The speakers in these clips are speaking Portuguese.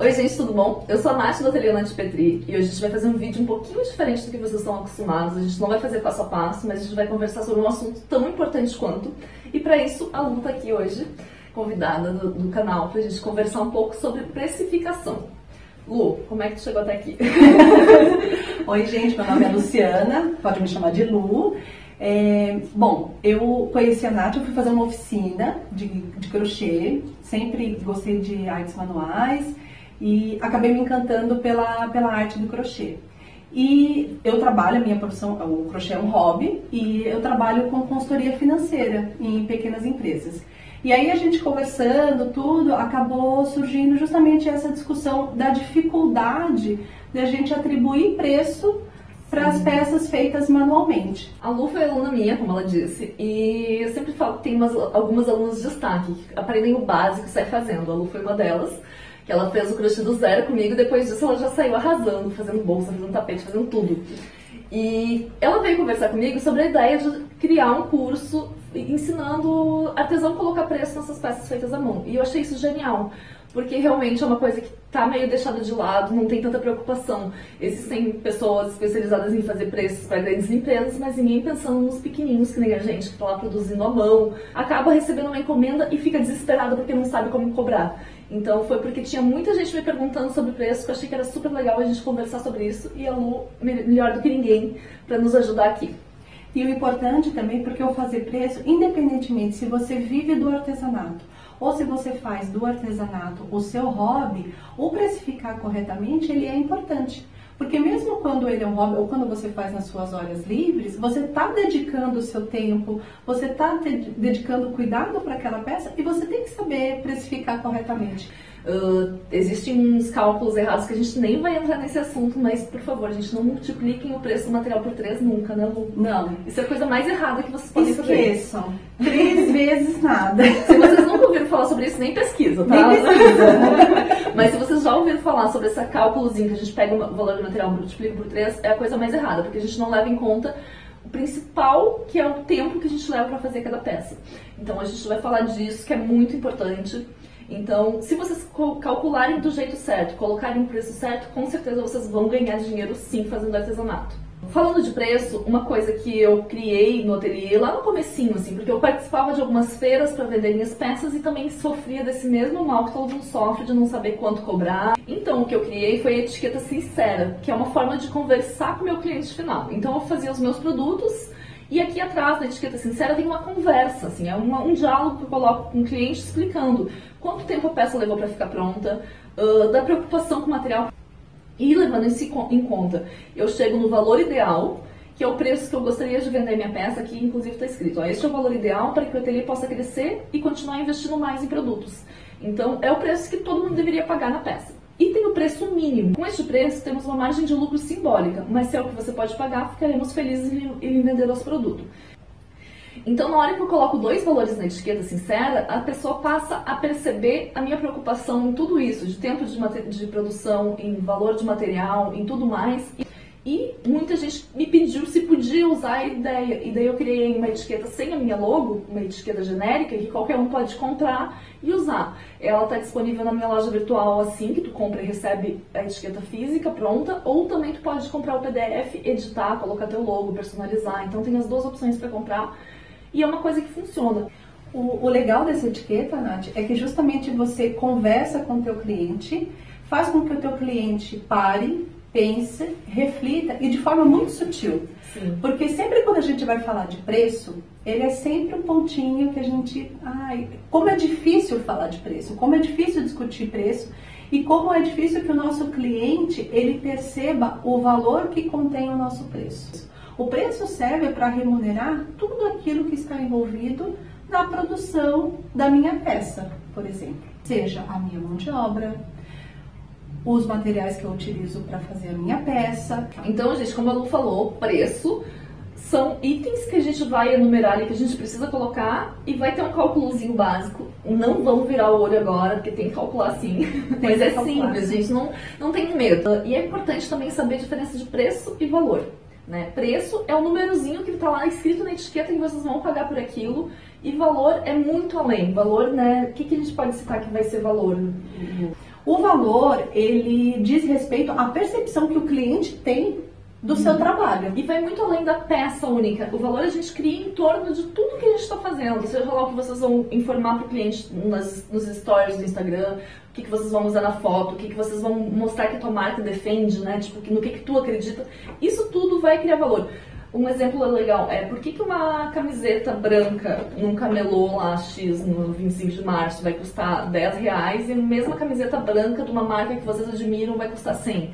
Oi gente, tudo bom? Eu sou a Nath do Ateliê Nath Petri e hoje a gente vai fazer um vídeo um pouquinho diferente do que vocês estão acostumados. A gente não vai fazer passo a passo, mas a gente vai conversar sobre um assunto tão importante quanto. E para isso, a Lu tá aqui hoje, convidada do canal, pra gente conversar um pouco sobre precificação. Lu, como é que tu chegou até aqui? Oi gente, meu nome é Luciana, pode me chamar de Lu. Bom, eu conheci a Nath, eu fui fazer uma oficina de crochê, sempre gostei de artes manuais e acabei me encantando pela arte do crochê. E eu trabalho, a minha profissão, o crochê é um hobby, e eu trabalho com consultoria financeira em pequenas empresas. E aí a gente conversando tudo, acabou surgindo justamente essa discussão da dificuldade de a gente atribuir preço para as peças feitas manualmente. A Lu foi aluna minha, como ela disse, e eu sempre falo que tem algumas alunas de destaque, que aprendem o básico e saem fazendo. A Lu foi uma delas, que ela fez o crochê do zero comigo, e depois disso ela já saiu arrasando, fazendo bolsa, fazendo tapete, fazendo tudo. E ela veio conversar comigo sobre a ideia de criar um curso ensinando artesão a colocar preço nessas peças feitas à mão. E eu achei isso genial, porque realmente é uma coisa que está meio deixada de lado, não tem tanta preocupação. Existem pessoas especializadas em fazer preços para grandes empresas, mas ninguém pensando nos pequenininhos, que nem a gente, que está lá produzindo à mão, acaba recebendo uma encomenda e fica desesperada porque não sabe como cobrar. Então foi porque tinha muita gente me perguntando sobre preço, que eu achei que era super legal a gente conversar sobre isso, e a Lu, melhor do que ninguém, para nos ajudar aqui. E o importante também, porque eu fazer preço, independentemente se você vive do artesanato, ou se você faz do artesanato o seu hobby, o precificar corretamente, ele é importante. Porque mesmo quando ele é um hobby, ou quando você faz nas suas horas livres, você está dedicando o seu tempo, você está dedicando cuidado para aquela peça e você tem que saber precificar corretamente. Existem uns cálculos errados que a gente nem vai entrar nesse assunto, mas por favor, gente, não multipliquem o preço do material por 3 nunca, né, Lu? Não. Isso é a coisa mais errada que vocês podem fazer. Esqueçam. 3 vezes nada. Se vocês nunca ouviram falar sobre isso, nem pesquisa, tá? Nem pesquisa. Mas se vocês já ouviram falar sobre esse cálculozinho que a gente pega o valor do material e multiplica por 3, é a coisa mais errada, porque a gente não leva em conta o principal, que é o tempo que a gente leva para fazer cada peça. Então a gente vai falar disso, que é muito importante. Então, se vocês calcularem do jeito certo, colocarem o preço certo, com certeza vocês vão ganhar dinheiro sim fazendo artesanato. Falando de preço, uma coisa que eu criei no ateliê lá no comecinho, assim, porque eu participava de algumas feiras para vender minhas peças e também sofria desse mesmo mal que todo mundo sofre de não saber quanto cobrar. Então, o que eu criei foi a etiqueta sincera, que é uma forma de conversar com o meu cliente final. Então, eu fazia os meus produtos e aqui atrás, na etiqueta sincera, tem uma conversa, assim, é um diálogo que eu coloco com o cliente explicando quanto tempo a peça levou para ficar pronta, da preocupação com o material. E levando isso em conta, eu chego no valor ideal, que é o preço que eu gostaria de vender minha peça, aqui inclusive está escrito, ó, este é o valor ideal para que o ateliê possa crescer e continuar investindo mais em produtos. Então, é o preço que todo mundo deveria pagar na peça. E tem o preço mínimo. Com este preço, temos uma margem de lucro simbólica, mas se é o que você pode pagar, ficaremos felizes em vender nosso produto. Então, na hora que eu coloco 2 valores na etiqueta sincera, a pessoa passa a perceber a minha preocupação em tudo isso, de tempo de produção, em valor de material, em tudo mais. E muita gente me pediu se podia usar a ideia. E daí eu criei uma etiqueta sem a minha logo, uma etiqueta genérica, que qualquer um pode comprar e usar. Ela está disponível na minha loja virtual assim, que tu compra e recebe a etiqueta física pronta, ou também tu pode comprar o PDF, editar, colocar teu logo, personalizar. Então tem as 2 opções para comprar. E é uma coisa que funciona. O legal dessa etiqueta, Nath, é que justamente você conversa com o teu cliente, faz com que o teu cliente pare, pense, reflita e de forma muito sutil. Sim. Porque sempre quando a gente vai falar de preço, ele é sempre um pontinho que a gente... Ai, como é difícil falar de preço, como é difícil discutir preço e como é difícil que o nosso cliente ele perceba o valor que contém o nosso preço. O preço serve para remunerar tudo aquilo que está envolvido na produção da minha peça, por exemplo. Seja a minha mão de obra, os materiais que eu utilizo para fazer a minha peça. Então, gente, como a Lu falou, preço são itens que a gente vai enumerar ali, que a gente precisa colocar e vai ter um cálculozinho básico. Não vamos virar o olho agora, porque tem que calcular sim. Mas é simples, gente, não tem medo. E é importante também saber a diferença de preço e valor. Né? Preço é o númerozinho que está lá escrito na etiqueta que vocês vão pagar por aquilo, e valor é muito além. Valor, né? O que a gente pode citar que vai ser valor? O valor, ele diz respeito à percepção que o cliente tem do seu trabalho. E vai muito além da peça única. O valor a gente cria em torno de tudo que a gente está fazendo. Seja lá o que vocês vão informar para o cliente nos stories do Instagram, o que vocês vão usar na foto, o que vocês vão mostrar que a tua marca defende, né? Tipo, no que tu acredita. Isso tudo vai criar valor. Um exemplo legal é por que uma camiseta branca num camelô lá X no 25 de março vai custar R$10 e a mesma camiseta branca de uma marca que vocês admiram vai custar 100.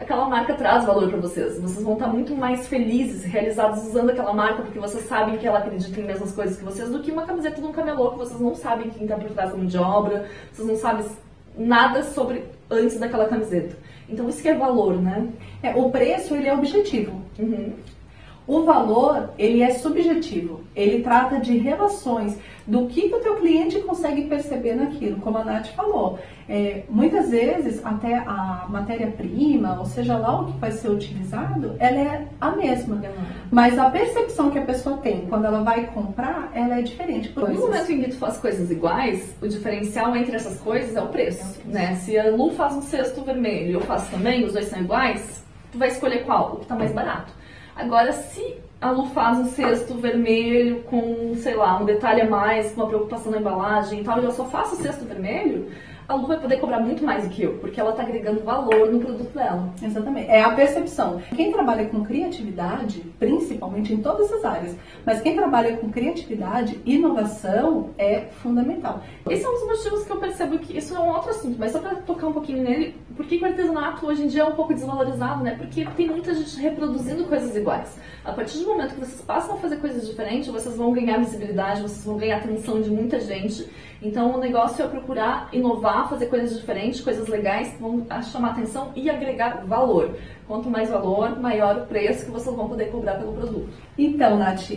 Aquela marca traz valor para vocês. Vocês vão estar muito mais felizes, realizados usando aquela marca porque vocês sabem que ela acredita em mesmas coisas que vocês do que uma camiseta de um camelô que vocês não sabem quem está por trás da mão de obra, vocês não sabem nada sobre antes daquela camiseta. Então isso que é valor, né? O preço, ele é objetivo. Uhum. O valor, ele é subjetivo. Ele trata de relações, do que o teu cliente consegue perceber naquilo, como a Nath falou. Muitas vezes, até a matéria-prima, ou seja lá o que vai ser utilizado, ela é a mesma. Mas a percepção que a pessoa tem quando ela vai comprar, ela é diferente. No momento em que tu faz coisas iguais, o diferencial entre essas coisas é o preço. Né? Se a Lu faz um cesto vermelho e eu faço também, os dois são iguais, tu vai escolher qual? O que está mais barato. Agora, se a Lu faz um cesto vermelho com, sei lá, um detalhe a mais, com uma preocupação na embalagem e tal, e eu só faço o cesto vermelho, a Lu vai poder cobrar muito mais do que eu, porque ela está agregando valor no produto dela. Exatamente. É a percepção. Quem trabalha com criatividade, principalmente em todas as áreas, mas quem trabalha com criatividade, inovação é fundamental. Esse é um dos motivos que eu percebo que isso é um outro assunto, mas só para tocar um pouquinho nele, por que o artesanato hoje em dia é um pouco desvalorizado, né? Porque tem muita gente reproduzindo coisas iguais. A partir do momento que vocês passam a fazer coisas diferentes, vocês vão ganhar visibilidade, vocês vão ganhar atenção de muita gente. Então o negócio é procurar inovar, fazer coisas diferentes, coisas legais que vão chamar atenção e agregar valor. Quanto mais valor, maior o preço que vocês vão poder cobrar pelo produto. Então, Nath,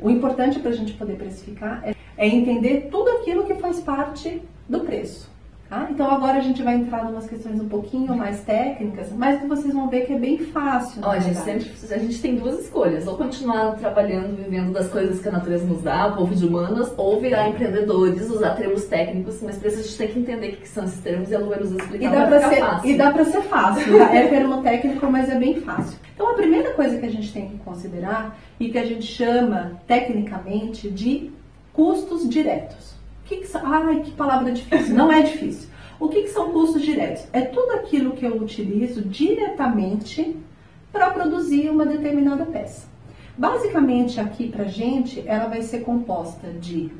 o importante para a gente poder precificar é entender tudo aquilo que faz parte do preço. Tá? Então agora a gente vai entrar em umas questões um pouquinho mais técnicas, mas que vocês vão ver que é bem fácil. A gente tem duas escolhas, ou continuar trabalhando, vivendo das coisas que a natureza nos dá, o povo de humanas, ou virar empreendedores, usar termos técnicos, mas para isso a gente tem que entender o que são esses termos e a Lu vai nos explicar. E dá para ser fácil, tá? É termo técnico, mas é bem fácil. Então a primeira coisa que a gente tem que considerar e que a gente chama tecnicamente de custos diretos. Ai, que palavra difícil. Não é difícil. O que são custos diretos? É tudo aquilo que eu utilizo diretamente para produzir uma determinada peça. Basicamente, aqui pra gente, ela vai ser composta de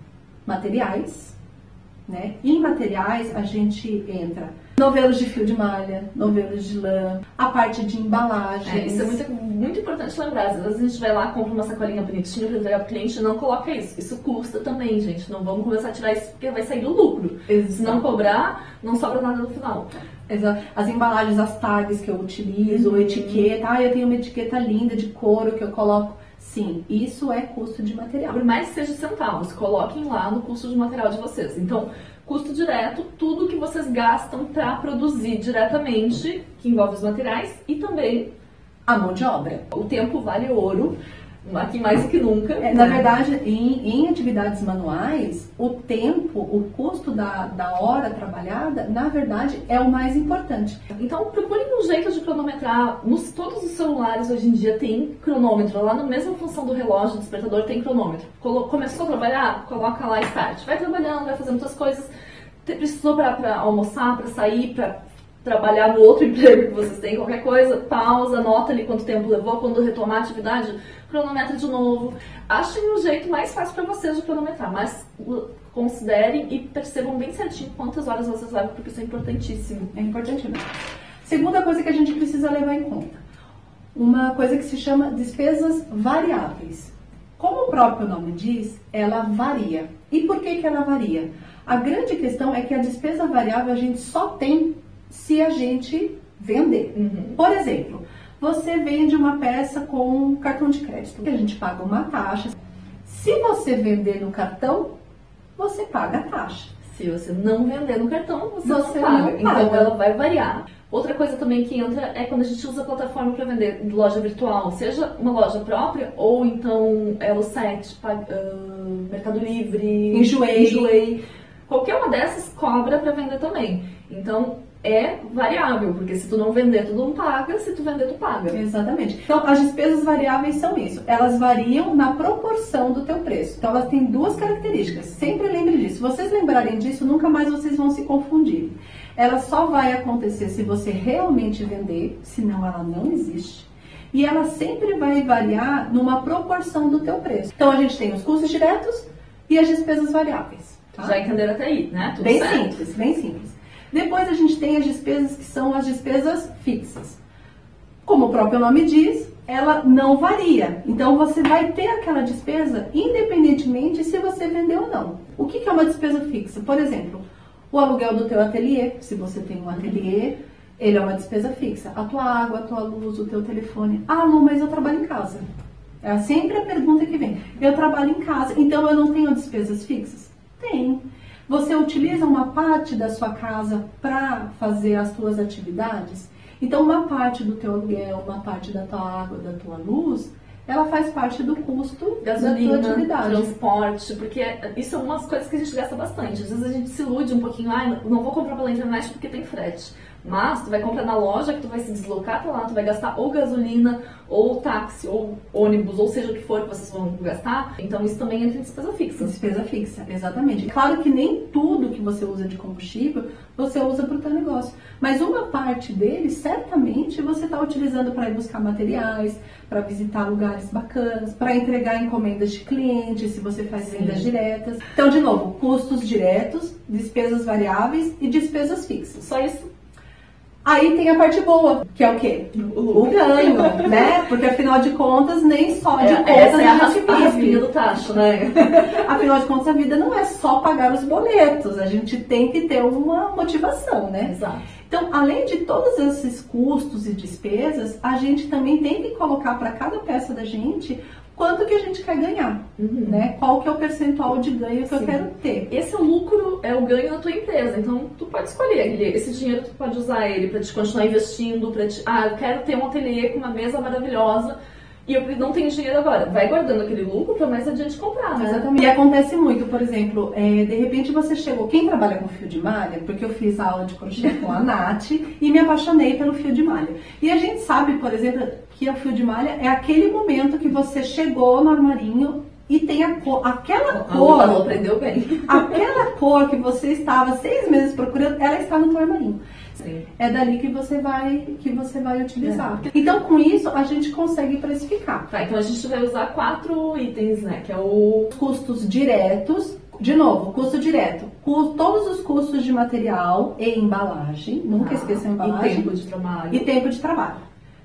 materiais, né? Em materiais, a gente entra novelos de fio de malha, novelos de lã, a parte de embalagem. Isso é muito importante lembrar. Às vezes a gente vai lá, compra uma sacolinha bonitinha para entregar para o cliente e não coloca isso. Isso custa também, gente. Não vamos começar a tirar isso porque vai sair do lucro. Se não cobrar, não sobra nada no final. Exato. As embalagens, as tags que eu utilizo, etiqueta. Eu tenho uma etiqueta linda de couro que eu coloco. Sim, isso é custo de material. Por mais que seja centavos, coloquem lá no custo de material de vocês. Então, custo direto, tudo que vocês gastam para produzir diretamente, que envolve os materiais, e também a mão de obra. O tempo vale ouro, aqui mais do que nunca. Na verdade, em atividades manuais, o tempo, o custo da hora trabalhada, na verdade, é o mais importante. Então, procurem um jeito de cronometrar. Todos os celulares hoje em dia tem cronômetro. Lá na mesma função do relógio, do despertador, tem cronômetro. Começou a trabalhar? Coloca lá start. Vai trabalhando, vai fazendo outras coisas. Precisou para almoçar, para sair, para trabalhar no outro emprego que vocês têm, qualquer coisa, pausa, anota ali quanto tempo levou, quando retomar a atividade, cronometra de novo. Achem um jeito mais fácil para vocês de cronometrar, mas considerem e percebam bem certinho quantas horas vocês levam, porque isso é importantíssimo. É importantíssimo. Segunda coisa que a gente precisa levar em conta, uma coisa que se chama despesas variáveis. Como o próprio nome diz, ela varia. E por que ela varia? A grande questão é que a despesa variável a gente só tem se a gente vender. Por exemplo, você vende uma peça com cartão de crédito, a gente paga uma taxa. Se você vender no cartão, você paga a taxa. Se você não vender no cartão, você não paga. Então ela vai variar. Outra coisa também que entra é quando a gente usa a plataforma para vender loja virtual, seja uma loja própria ou então Elo7, Mercado Livre, Enjoei. Qualquer uma dessas cobra para vender também. Então, é variável, porque se tu não vender, tu não paga, se tu vender, tu paga. Exatamente. Então, as despesas variáveis são isso. Elas variam na proporção do teu preço. Então, elas têm duas características. Sempre lembre disso. Se vocês lembrarem disso, nunca mais vocês vão se confundir. Ela só vai acontecer se você realmente vender, senão ela não existe. E ela sempre vai variar numa proporção do teu preço. Então, a gente tem os custos diretos e as despesas variáveis. Tá? Já entenderam até aí, né? Tudo bem certo? simples, bem simples. Depois a gente tem as despesas que são as despesas fixas. Como o próprio nome diz, ela não varia. Então você vai ter aquela despesa independentemente se você vender ou não. O que é uma despesa fixa? Por exemplo, o aluguel do teu ateliê, se você tem um ateliê, ele é uma despesa fixa. A tua água, a tua luz, o teu telefone. Ah, não, mas eu trabalho em casa. É sempre a pergunta que vem. Eu trabalho em casa, então eu não tenho despesas fixas? Tem. Você utiliza uma parte da sua casa para fazer as suas atividades? Então, uma parte do teu aluguel, uma parte da tua água, da tua luz, ela faz parte do custo gasolina, da tua atividade. Transporte, porque isso são umas coisas que a gente gasta bastante. Às vezes a gente se ilude um pouquinho, não vou comprar pela internet porque tem frete. Mas tu vai comprar na loja, que tu vai se deslocar pra lá, tu vai gastar ou gasolina, ou táxi, ou ônibus, ou seja o que for que vocês vão gastar. Então isso também entra em despesa fixa. Despesa fixa, exatamente. Claro que nem tudo que você usa de combustível, você usa para o teu negócio. Mas uma parte dele, certamente, você está utilizando para ir buscar materiais, para visitar lugares bacanas, para entregar encomendas de clientes, se você faz vendas diretas. Então, de novo, custos diretos, despesas variáveis e despesas fixas. Só isso. Aí tem a parte boa, que é o quê? O ganho, né? Porque afinal de contas, nem só de contas a gente vive. A raspinha do tacho, né? Afinal de contas, a vida não é só pagar os boletos, a gente tem que ter uma motivação, né? Exato. Então, além de todos esses custos e despesas, a gente também tem que colocar para cada peça da gente quanto que a gente quer ganhar, né? Qual que é o percentual de ganho que eu quero ter. Esse é o lucro, é o ganho da tua empresa. Então, tu pode escolher. Esse dinheiro tu pode usar ele para te continuar investindo, eu quero ter um ateliê com uma mesa maravilhosa e eu não tenho dinheiro agora. Vai guardando aquele lucro para mais adiante comprar, né? Exatamente. E acontece muito, por exemplo, de repente você chegou, quem trabalha com fio de malha, porque eu fiz aula de crochê com a Nath e me apaixonei pelo fio de malha. E a gente sabe, por exemplo, que o fio de malha é aquele momento que você chegou no armarinho e tem aquela cor. Ela aprendeu bem. Aquela cor que você estava 6 meses procurando, ela está no teu armarinho. Sim. É dali que você vai utilizar. Então, com isso, a gente consegue precificar. Tá, então a gente vai usar 4 itens, né? Que é o custos diretos. De novo, custo direto. Todos os custos de material e embalagem. Nunca esqueça a embalagem. E tempo de trabalho. E tempo de trabalho.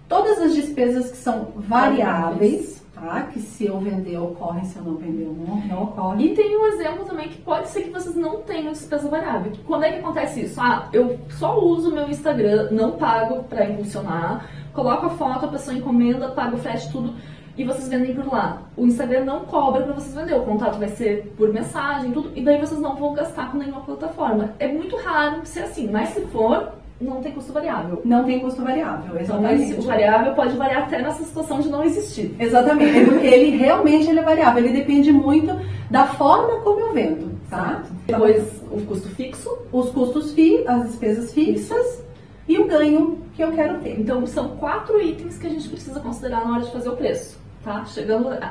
Todas as despesas que são variáveis, tá? Que se eu vender ocorrem, se eu não vender não ocorre. E tem um exemplo também que pode ser que vocês não tenham despesa variável. Quando é que acontece isso? Eu só uso o meu Instagram, não pago para impulsionar, coloco a foto, a pessoa encomenda, pago o frete, tudo, e vocês vendem por lá. O Instagram não cobra para vocês vender, o contato vai ser por mensagem, tudo, e daí vocês não vão gastar com nenhuma plataforma. É muito raro ser assim, mas se for, não tem custo variável. Não tem custo variável, exatamente. Então, o variável pode variar até nessa situação de não existir. Exatamente, ele realmente é variável, ele depende muito da forma como eu vendo, tá? Depois, o custo fixo. Os custos as despesas fixas e o ganho que eu quero ter. Então, são 4 itens que a gente precisa considerar na hora de fazer o preço. Tá?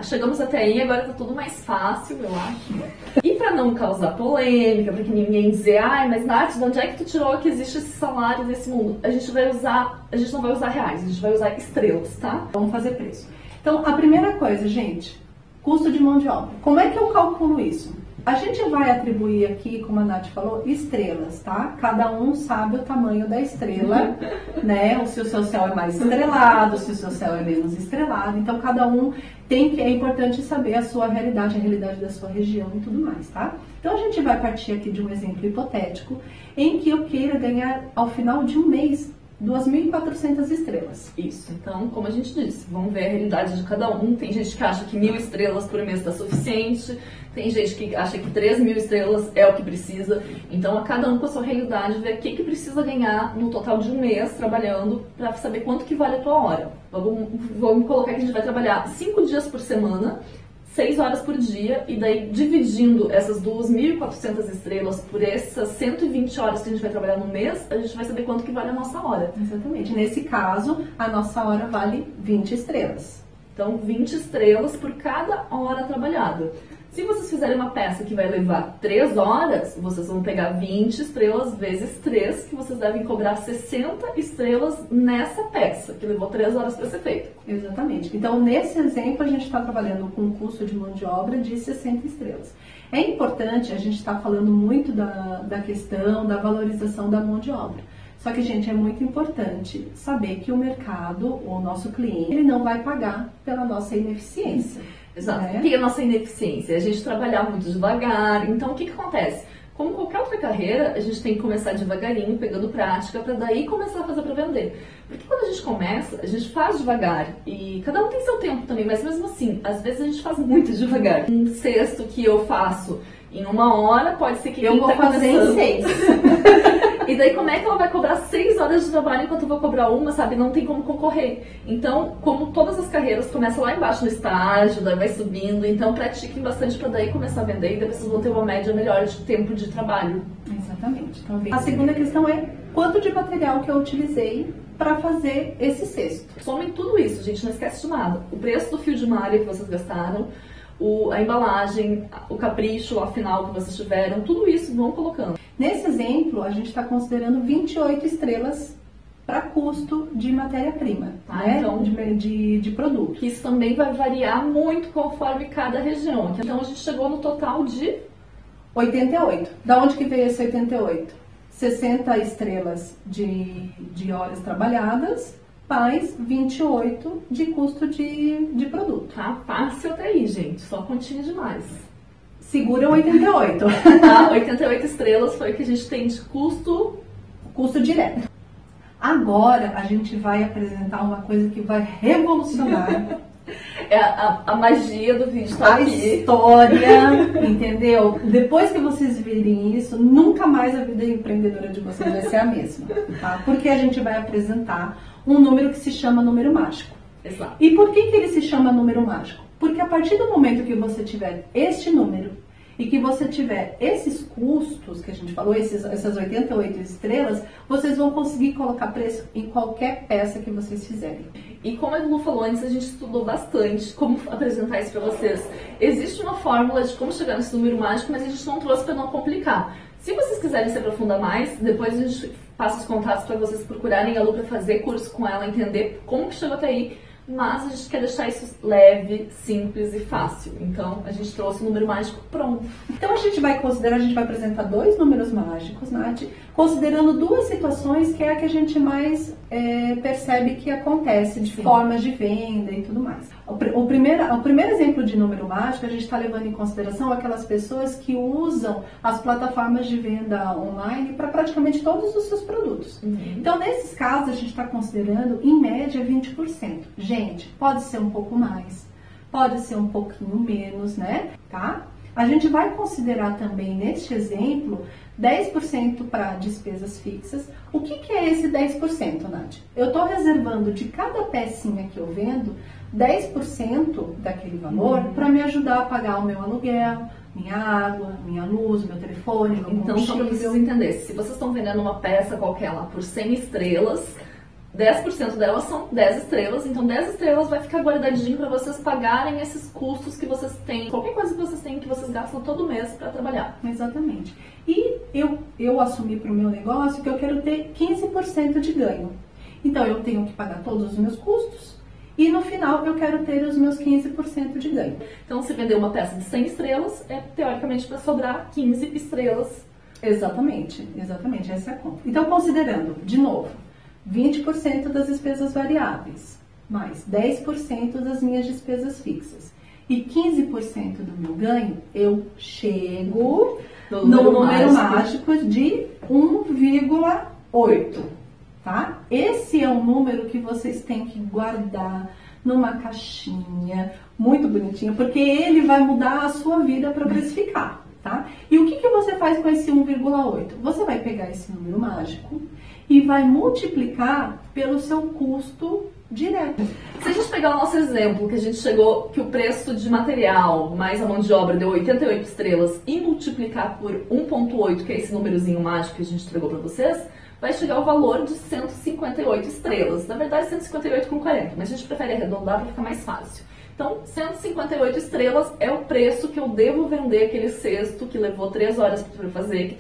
Chegamos até aí, agora tá tudo mais fácil, eu acho. E para não causar polêmica, para que ninguém dizer, mas Nath, de onde é que tu tirou que existe esse salário nesse mundo? A gente não vai usar reais, a gente vai usar estrelas, tá? Vamos fazer preço. Então, a primeira coisa, gente, custo de mão de obra. Como é que eu calculo isso? A gente vai atribuir aqui, como a Nath falou, estrelas, tá? Cada um sabe o tamanho da estrela, né? Se o seu céu é mais estrelado, se o seu céu é menos estrelado. Então, cada um é importante saber a sua realidade, a realidade da sua região e tudo mais, tá? Então, a gente vai partir aqui de um exemplo hipotético em que eu queira ganhar, ao final de um mês, 2.400 estrelas. Isso. Então, como a gente disse, vamos ver a realidade de cada um. Tem gente que acha que 1.000 estrelas por mês está suficiente. Tem gente que acha que 3.000 estrelas é o que precisa. Então, a cada um com a sua realidade, ver o que precisa ganhar no total de um mês trabalhando para saber quanto que vale a tua hora. Vamos colocar que a gente vai trabalhar 5 dias por semana, 6 horas por dia, e daí dividindo essas 2.400 estrelas por essas 120 horas que a gente vai trabalhar no mês, a gente vai saber quanto que vale a nossa hora. Exatamente. Nesse caso, a nossa hora vale 20 estrelas. Então, 20 estrelas por cada hora trabalhada. Se vocês fizerem uma peça que vai levar 3 horas, vocês vão pegar 20 estrelas vezes 3, que vocês devem cobrar 60 estrelas nessa peça, que levou 3 horas para ser feita. Exatamente. Então, nesse exemplo, a gente está trabalhando com um custo de mão de obra de 60 estrelas. É importante, a gente está falando muito da questão da valorização da mão de obra. Só que, gente, é muito importante saber que o mercado, o nosso cliente, ele não vai pagar pela nossa ineficiência. Exato. O que é a nossa ineficiência? A gente trabalhar muito devagar. Então, o que acontece? Como qualquer outra carreira, a gente tem que começar devagarinho, pegando prática, para daí começar a fazer para vender. Porque quando a gente começa, a gente faz devagar. E cada um tem seu tempo também, mas mesmo assim, às vezes a gente faz muito devagar. Um cesto que eu faço em 1 hora, pode ser que eu vou fazer em 6. E daí como é que ela vai cobrar 6 horas de trabalho enquanto eu vou cobrar 1, sabe? Não tem como concorrer. Então, como todas as carreiras, começa lá embaixo no estágio, daí vai subindo. Então, pratiquem bastante para daí começar a vender e daí vocês vão ter uma média melhor de tempo de trabalho. Exatamente. Então, a segunda questão é quanto de material que eu utilizei para fazer esse cesto. Somem tudo isso, gente, não esquece de nada. O preço do fio de malha que vocês gastaram, a embalagem, o capricho afinal que vocês tiveram, tudo isso vão colocando. Nesse exemplo, a gente está considerando 28 estrelas para custo de matéria-prima, né? Então, de produto. Isso também vai variar muito conforme cada região. Então a gente chegou no total de 88. Da onde que veio esse 88? 60 estrelas de horas trabalhadas, mais 28 de custo de produto. Tá fácil até aí, gente. Só continha demais. Segura 88. Tá? 88 estrelas foi o que a gente tem de custo direto. Agora a gente vai apresentar uma coisa que vai revolucionar a magia do vídeo tá a aqui. História, entendeu? Depois que vocês virem isso, nunca mais a vida empreendedora de vocês vai ser a mesma, tá? Porque a gente vai apresentar um número que se chama número mágico. Exato. E por que ele se chama número mágico? Porque a partir do momento que você tiver este número e que você tiver esses custos que a gente falou, essas 88 estrelas, vocês vão conseguir colocar preço em qualquer peça que vocês fizerem. E como a Lu falou antes, a gente estudou bastante como apresentar isso para vocês. Existe uma fórmula de como chegar nesse número mágico, mas a gente não trouxe para não complicar. Se vocês quiserem se aprofundar mais, depois a gente passa os contatos para vocês procurarem a Lu para fazer curso com ela, entender como que chegou até aí. Mas a gente quer deixar isso leve, simples e fácil. Então, a gente trouxe o número mágico pronto. Então, a gente vai apresentar 2 números mágicos, Nath, considerando 2 situações que é a que a gente mais percebe que acontece, de formas de venda e tudo mais. O primeiro exemplo de número mágico, a gente está levando em consideração aquelas pessoas que usam as plataformas de venda online para praticamente todos os seus produtos. Então, nesses casos, a gente está considerando, em média, 20%. Gente, pode ser um pouco mais, pode ser um pouquinho menos, né? Tá? A gente vai considerar também, neste exemplo, 10% para despesas fixas. O que é esse 10%, Nath? Eu estou reservando de cada pecinha que eu vendo, 10% daquele valor para me ajudar a pagar o meu aluguel, minha água, minha luz, meu telefone, meu combustível. Então, só para vocês entenderem, se vocês estão vendendo uma peça qualquer lá por 100 estrelas, 10% delas são 10 estrelas, então 10 estrelas vai ficar guardadinho para vocês pagarem esses custos que vocês têm, qualquer coisa que vocês têm, que vocês gastam todo mês para trabalhar. Exatamente. E eu assumi para o meu negócio que eu quero ter 15% de ganho. Então eu tenho que pagar todos os meus custos e no final eu quero ter os meus 15% de ganho. Então se vender uma peça de 100 estrelas, é teoricamente para sobrar 15 estrelas. Exatamente, essa é a conta. Então considerando, de novo, 20% das despesas variáveis, mais 10% das minhas despesas fixas e 15% do meu ganho, eu chego no número mágico de 1,8, tá? Esse é um número que vocês têm que guardar numa caixinha muito bonitinha, porque ele vai mudar a sua vida para precificar, tá? E o que você faz com esse 1,8? Você vai pegar esse número mágico e vai multiplicar pelo seu custo direto. Se a gente pegar o nosso exemplo, que a gente chegou, que o preço de material mais a mão de obra deu 88 estrelas e multiplicar por 1,8, que é esse númerozinho mágico que a gente entregou para vocês, vai chegar ao valor de 158 estrelas. Na verdade, 158,40, mas a gente prefere arredondar para ficar mais fácil. Então, 158 estrelas é o preço que eu devo vender aquele cesto que levou 3 horas para fazer.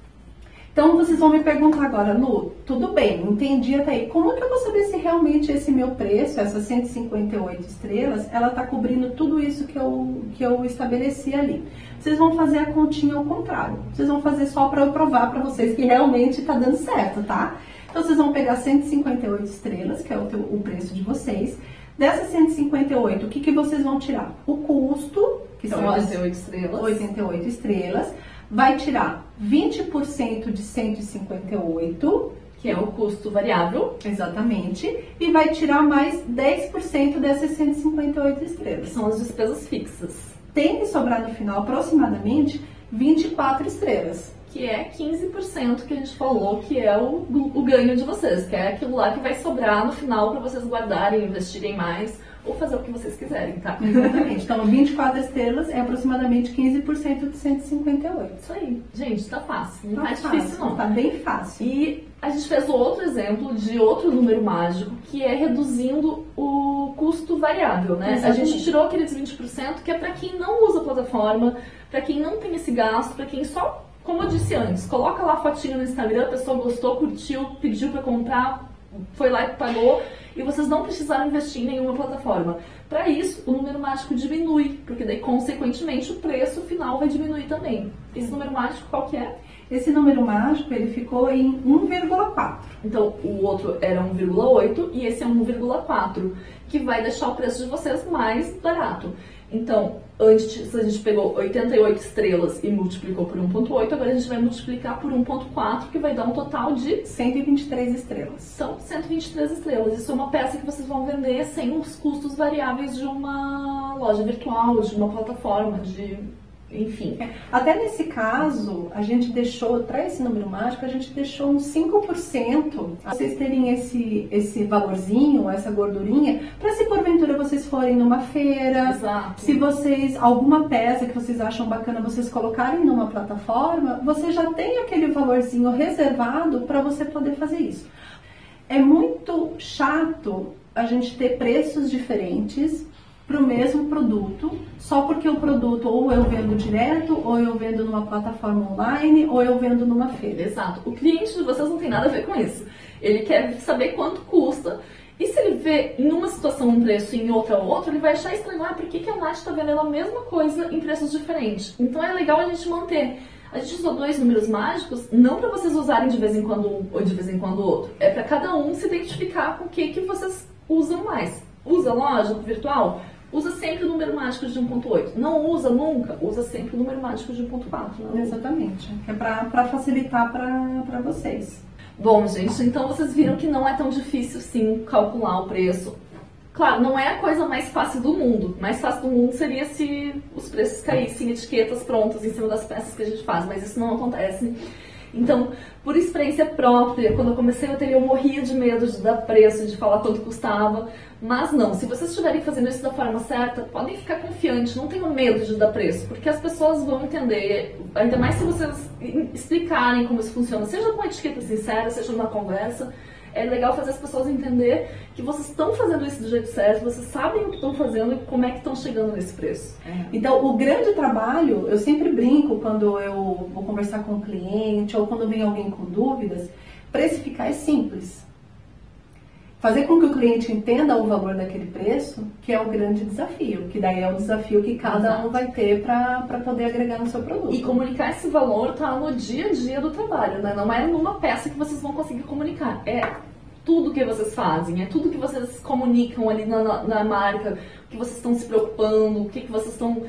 Então, vocês vão me perguntar agora, Lu, tudo bem, entendi até aí. Como que eu vou saber se realmente esse meu preço, essas 158 estrelas, ela está cobrindo tudo isso que eu estabeleci ali? Vocês vão fazer a continha ao contrário. Vocês vão fazer só para eu provar para vocês que realmente está dando certo, tá? Então, vocês vão pegar 158 estrelas, que é o preço de vocês. Dessas 158, o que vocês vão tirar? O custo, que Então, são 88 estrelas. 88 estrelas. Vai tirar 20% de 158, que é o custo variável. Exatamente, e vai tirar mais 10% dessas 158 Que estrelas. são as despesas fixas, Tem que sobrar no final aproximadamente 24 estrelas. que é 15% que a gente falou que é o ganho de vocês, que é aquilo lá que vai sobrar no final para vocês guardarem, investirem mais ou fazer o que vocês quiserem, tá? Exatamente. Então, 24 estrelas é aproximadamente 15% de 158. Isso aí. Gente, tá fácil. Não Tá é difícil, fácil, não. tá bem fácil. E a gente fez outro exemplo de outro número mágico, que é reduzindo o custo variável, né? Exatamente. A gente tirou aqueles 20%, que é para quem não usa a plataforma, para quem não tem esse gasto, para quem só, como eu disse antes, coloca lá a fotinho no Instagram, a pessoa gostou, curtiu, pediu para comprar, foi lá e pagou, e vocês não precisaram investir em nenhuma plataforma. Para isso, o número mágico diminui, porque daí, consequentemente, o preço final vai diminuir também. Esse número mágico qual que é? Esse número mágico, ele ficou em 1,4. Então, o outro era 1,8 e esse é 1,4, que vai deixar o preço de vocês mais barato. Então, antes a gente pegou 88 estrelas e multiplicou por 1,8, agora a gente vai multiplicar por 1,4, que vai dar um total de 123 estrelas. são 123 estrelas. Isso é uma peça que vocês vão vender sem os custos variáveis de uma loja virtual, de uma plataforma, enfim. Até nesse caso, a gente deixou, para esse número mágico, a gente deixou uns 5%, pra vocês terem esse valorzinho, essa gordurinha, para se porventura vocês forem numa feira, Exato. se vocês, alguma peça que vocês acham bacana, vocês colocarem numa plataforma, você já tem aquele valorzinho reservado para você poder fazer isso. É muito chato a gente ter preços diferentes para o mesmo produto, só porque o produto ou eu vendo direto, ou eu vendo numa plataforma online, ou eu vendo numa feira. Exato. O cliente de vocês não tem nada a ver com isso. Ele quer saber quanto custa. E se ele vê em uma situação um preço e em outra outro, ele vai achar estranho. Ah, por que a Nath está vendendo a mesma coisa em preços diferentes? Então é legal a gente manter. A gente usou 2 números mágicos, não para vocês usarem de vez em quando um ou de vez em quando o outro. É para cada um se identificar com o que vocês usam mais. Usa loja virtual? Usa sempre o número mágico de 1,8. Não usa nunca, usa sempre o número mágico de 1,4. Exatamente. É para facilitar para vocês. Bom, gente, então vocês viram que não é tão difícil, sim, calcular o preço. Claro, não é a coisa mais fácil do mundo. Mais fácil do mundo seria se os preços caíssem, etiquetas prontas em cima das peças que a gente faz, mas isso não acontece. Então, por experiência própria, quando eu comecei o ateliê, eu morria de medo de dar preço, de falar quanto custava. Mas não, se vocês estiverem fazendo isso da forma certa, podem ficar confiantes, não tenham medo de dar preço, porque as pessoas vão entender, ainda mais se vocês explicarem como isso funciona, seja com uma etiqueta sincera, seja numa conversa. É legal fazer as pessoas entender que vocês estão fazendo isso do jeito certo, vocês sabem o que estão fazendo e como é que estão chegando nesse preço. Então, o grande trabalho, eu sempre brinco quando eu vou conversar com um cliente ou quando vem alguém com dúvidas, precificar é simples. Fazer com que o cliente entenda o valor daquele preço, que é o grande desafio, que daí é o desafio que cada um vai ter para poder agregar no seu produto. E comunicar esse valor tá no dia a dia do trabalho, né? Não é numa peça que vocês vão conseguir comunicar. É tudo que vocês fazem, é tudo que vocês comunicam ali na marca, o que vocês estão se preocupando, o que vocês estão...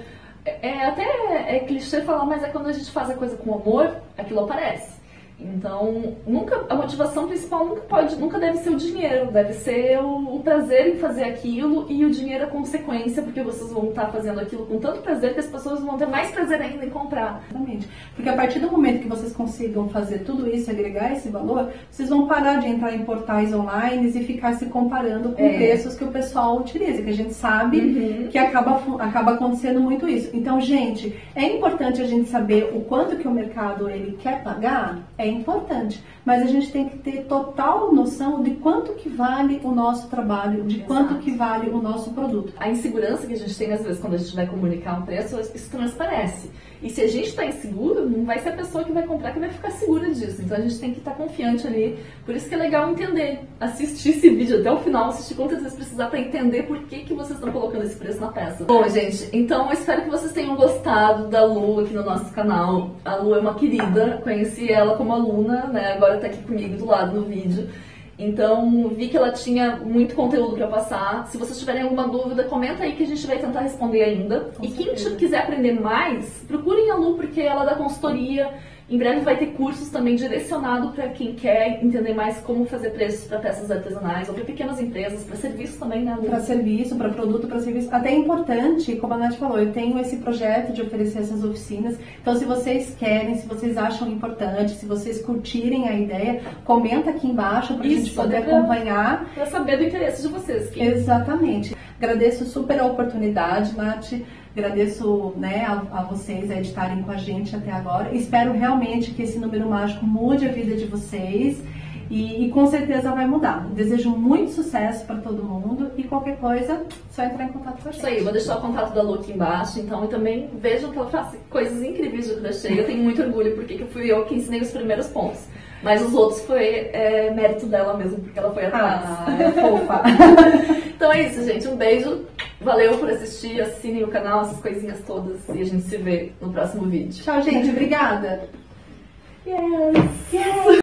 É clichê falar, mas é quando a gente faz a coisa com amor, aquilo aparece. Então, a motivação principal nunca deve ser o dinheiro, deve ser o prazer em fazer aquilo e o dinheiro é consequência, porque vocês vão estar fazendo aquilo com tanto prazer que as pessoas vão ter mais prazer ainda em comprar. Exatamente. Porque a partir do momento que vocês consigam fazer tudo isso e agregar esse valor, vocês vão parar de entrar em portais online e ficar se comparando com preços que o pessoal utiliza, que a gente sabe que acaba acontecendo muito isso. Então, gente, é importante a gente saber o quanto que o mercado ele quer pagar, é importante, mas a gente tem que ter total noção de quanto que vale o nosso trabalho, de quanto que vale o nosso produto. A insegurança que a gente tem, às vezes, quando a gente vai comunicar um preço, isso transparece. E se a gente está inseguro, não vai ser a pessoa que vai comprar que vai ficar segura disso. Então a gente tem que estar confiante ali. Por isso que é legal entender, assistir esse vídeo até o final, assistir quantas vezes precisar para entender por que vocês estão colocando esse preço na peça. Bom, gente, então eu espero que vocês tenham gostado da Lu aqui no nosso canal. A Lu é uma querida, conheci ela como aluna, né? Agora está aqui comigo do lado no vídeo. Então, vi que ela tinha muito conteúdo para passar. Se vocês tiverem alguma dúvida, comenta aí que a gente vai tentar responder ainda. E quem quiser aprender mais, procurem a Lu, porque ela dá consultoria. Em breve vai ter cursos também direcionados para quem quer entender mais como fazer preços para peças artesanais ou para pequenas empresas, para serviço também, né, Lu? Para serviço, para produto, para serviço. Até é importante, como a Nath falou, eu tenho esse projeto de oferecer essas oficinas. Então, se vocês querem, se vocês acham importante, se vocês curtirem a ideia, comenta aqui embaixo para a gente poder acompanhar. Para saber do interesse de vocês. Exatamente. Agradeço super a oportunidade, Nath. Agradeço, né, a vocês a estarem com a gente até agora. Espero realmente que esse número mágico mude a vida de vocês e com certeza vai mudar. Desejo muito sucesso para todo mundo e qualquer coisa, só entrar em contato com a gente. Isso aí, vou deixar o contato da Lu aqui embaixo, então, e também vejam que ela faz coisas incríveis de crochê. Eu tenho muito orgulho porque fui eu que ensinei os primeiros pontos. Mas os outros foi mérito dela mesmo, porque ela foi atrás. É fofa. Então é isso, gente. Um beijo. Valeu por assistir. Assinem o canal, essas coisinhas todas. E a gente se vê no próximo vídeo. Tchau, gente. Obrigada. Yes!